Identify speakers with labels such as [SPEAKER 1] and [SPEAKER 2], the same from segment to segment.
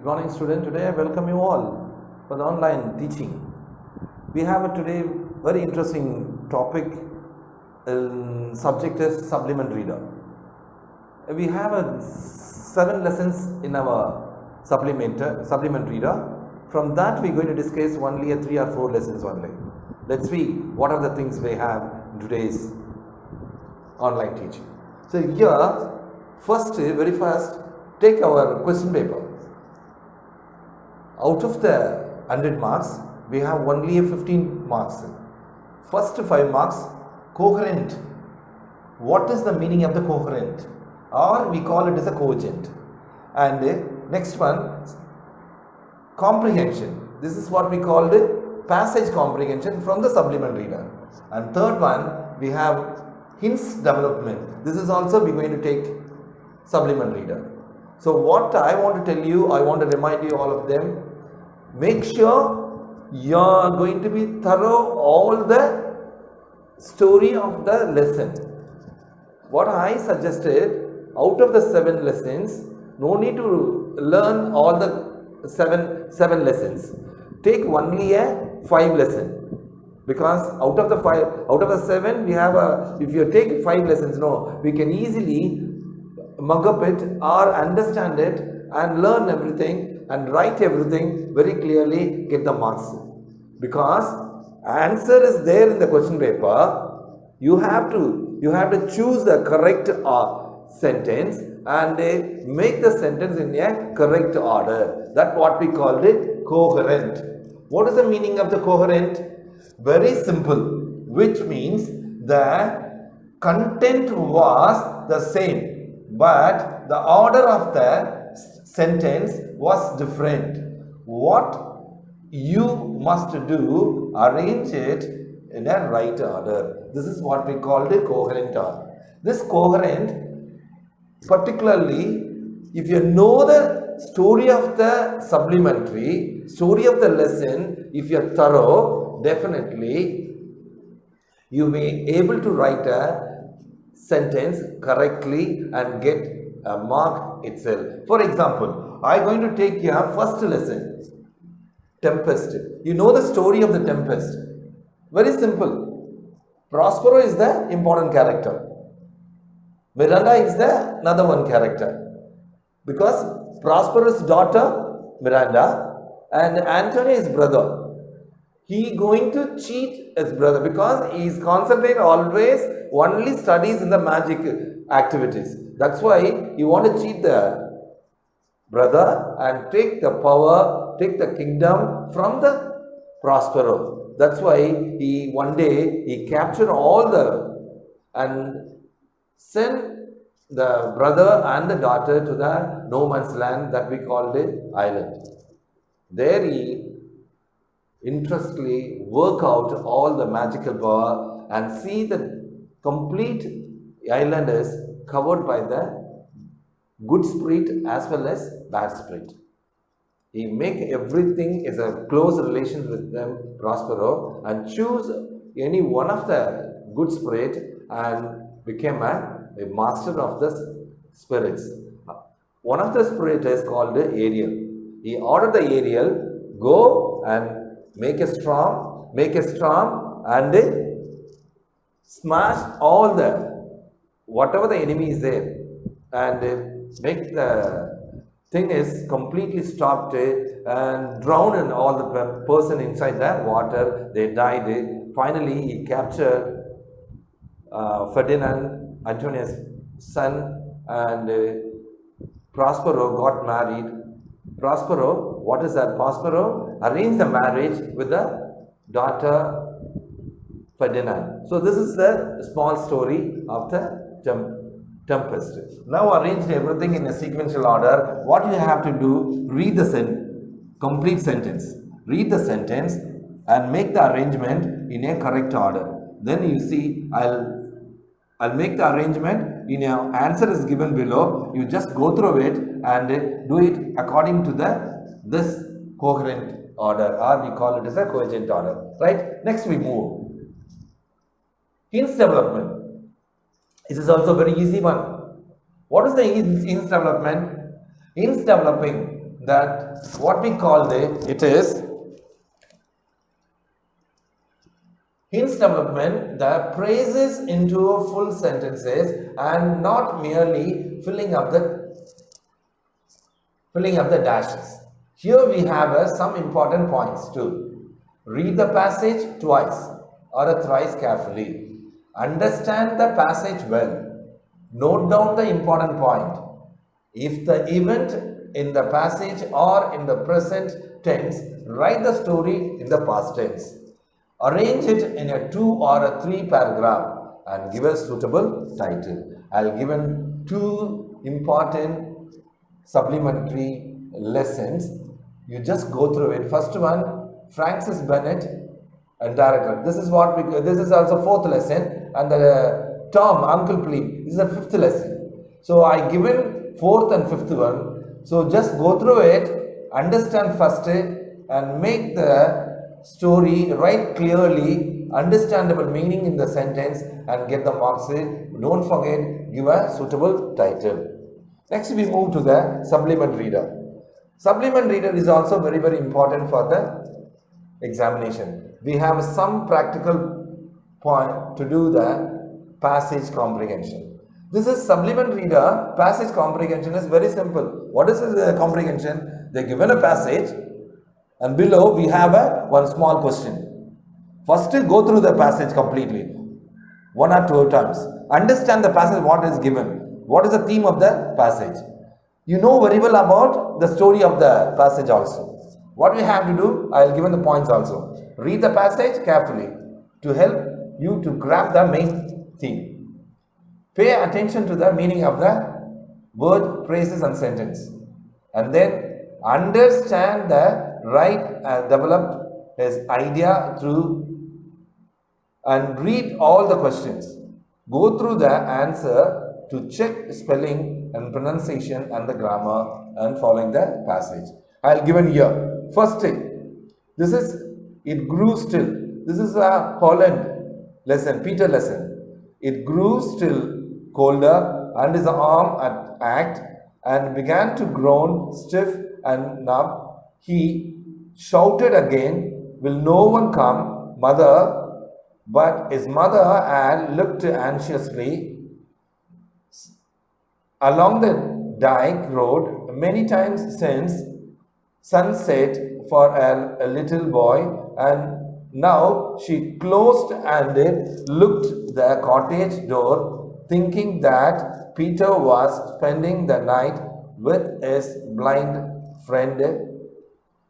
[SPEAKER 1] morning, student. Today I welcome you all for the online teaching. We have today very interesting topic. Subject is supplement reader. We have 7 lessons in our supplement reader. From that we are going to discuss only 3 or 4 lessons only. Let's see what are the things we have in today's online teaching. So here, very first, take our question paper. Out of the 100 marks, we have only 15 marks. First 5 marks, coherent. What is the meaning of the coherent? Or we call it as a cogent. And next one, comprehension. This is what we call the passage comprehension from the supplement reader. And third one, we have hints development. This is also we are going to take supplement reader. So what I want to tell you, I want to remind you all of them. Make sure you are going to be thorough all the story of the lesson. What I suggested, out of the 7 lessons, no need to learn all the 7 lessons. Take only a 5 lesson. Because out of the 7, we have if you take 5 lessons, we can easily mug up it or understand it and learn everything and write everything very clearly, get the marks. Because answer is there in the question paper, you have to choose the correct sentence and make the sentence in a correct order. That's what we call it coherent. What is the meaning of the coherent? Very simple, which means the content was the same, but the order of the sentence was different. What you must do, arrange it in a right order. This is what we call the coherent order. This coherent, particularly if you know the story of the supplementary, story of the lesson, if you are thorough, definitely you will be able to write a sentence correctly and get a mark itself. For example, I am going to take your first lesson, Tempest. You know the story of the Tempest. Very simple. Prospero is the important character. Miranda is the another one character. Because Prospero's daughter, Miranda, and Antonio is brother. He going to cheat his brother because he is concentrated always only studies in the magic activities. That's why he want to cheat the brother and take the power, take the kingdom from the Prospero. That's why one day he captured all and sent the brother and the daughter to the no man's land that we called it island. There he interestedly work out all the magical power and see the complete island is covered by the good spirit as well as bad spirit. He make everything as a close relation with them, Prospero, and choose any one of the good spirit and became a master of the spirits. One of the spirit is called Ariel. He ordered the Ariel, go and make a storm and smash all whatever the enemy is there and make the thing is completely stopped and drown in all the person inside the water. They died. Finally, he captured Ferdinand, Antonia's son, and Prospero got married. Prospero, what is that? Prospero arranged the marriage with the daughter Ferdinand. So this is the small story of the Tempest. Now arrange everything in a sequential order. What you have to do, read the complete sentence. Read the sentence and make the arrangement in a correct order. Then you see, I'll make the arrangement in your answer is given below. You just go through it and do it according to this coherent order, or we call it as a cogent order. Right? Next we move. Hints development. This is also very easy one. What is the hints development? Hints developing that what we call it is hints development, the phrases into full sentences and not merely filling up the dashes. Here we have some important points too. Read the passage twice or thrice carefully. Understand the passage well. Note down the important point. If the event in the passage or in the present tense, write the story in the past tense. Arrange it in a 2 or a 3 paragraph and give a suitable title. I'll given 2 important supplementary lessons. You just go through it. First one, Francis Bennett and director. This is also 4th lesson, and the Tom Uncle Plea is the 5th lesson. So I given 4th and 5th one. So just go through it, understand first and make the story, write clearly, understandable meaning in the sentence and get the marks. Don't forget, give a suitable title. Next we move to the supplement reader. Supplement reader is also very, very important for the examination. We have some practical point to do the passage comprehension. This is supplement reader. Passage comprehension is very simple. What is the comprehension? They given a passage and below we have one small question. First go through the passage completely, 1 or 2 times. Understand the passage, what is given. What is the theme of the passage? You know very well about the story of the passage also. What we have to do, I will given the points also. Read the passage carefully to help you to grab the main theme. Pay attention to the meaning of the word, phrases and sentence. And then understand the right and develop his idea through and read all the questions. Go through the answer to check spelling and pronunciation and the grammar and following the passage. I'll given here. First thing, this is it grew still. This is a Holland lesson, Peter lesson. It grew still colder and his arm ached and began to groan stiff and numb. He shouted again, "Will no one come, mother?" But his mother had looked anxiously along the dike road many times since sunset for a little boy, and now she closed and looked the cottage door, thinking that Peter was spending the night with his blind friend.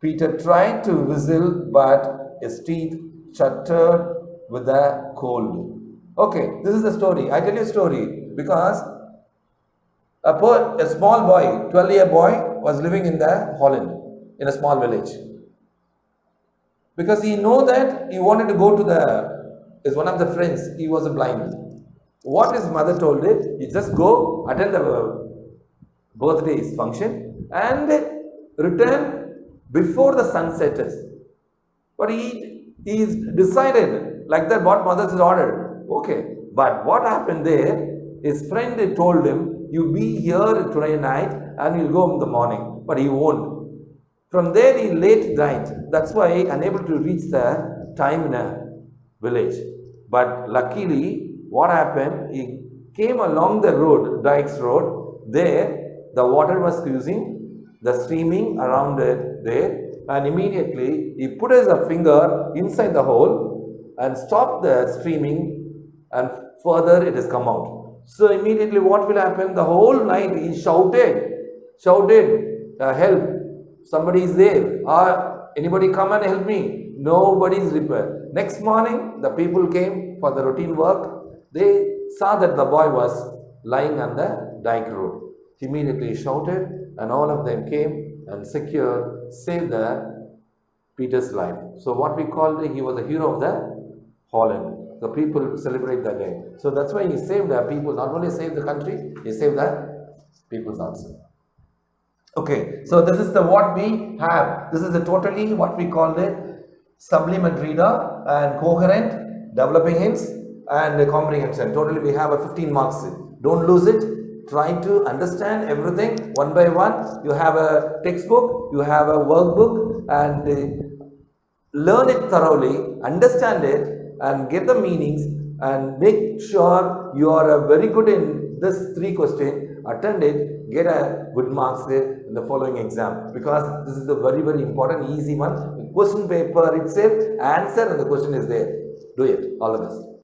[SPEAKER 1] Peter tried to whistle, but his teeth chattered with the cold. Okay, this is the story. I tell you a story because a small boy, 12-year boy, was living in the Holland, in a small village. Because he know that he wanted to go to one of the friends, he was blind. What his mother told him, he just go attend the birthday function and return before the sun sets. But he decided like that what mother has ordered. Okay, but what happened there, his friend told him, you be here today night and you'll go in the morning, but he won't. From there he late night. That's why he unable to reach the time in a village. But luckily, what happened? He came along the road, Dykes Road. There, the water was using the streaming around it there, and immediately he put his finger inside the hole and stopped the streaming, and further it has come out. So immediately what will happen? The whole night he shouted, help, somebody is there, or anybody come and help me. Nobody is repaired. Next morning, the people came for the routine work. They saw that the boy was lying on the dike road. Immediately shouted, and all of them came and saved Peter's life. So what we call he was a hero of the Holland. The people celebrate that day. So that's why he saved the people. Not only saved the country, he saved the peoples also. Okay, so this is what we have. This is totally what we call the supplement reader and coherent, developing hints and comprehension. Totally we have a 15 marks. Don't lose it. try to understand everything one by one. You have a textbook, you have a workbook, and learn it thoroughly, understand it, and get the meanings, and make sure you are very good in this 3 questions, attend it, get a good marks there in the following exam, because this is a very, very important, easy one. Question paper itself, answer and the question is there. Do it. All the best.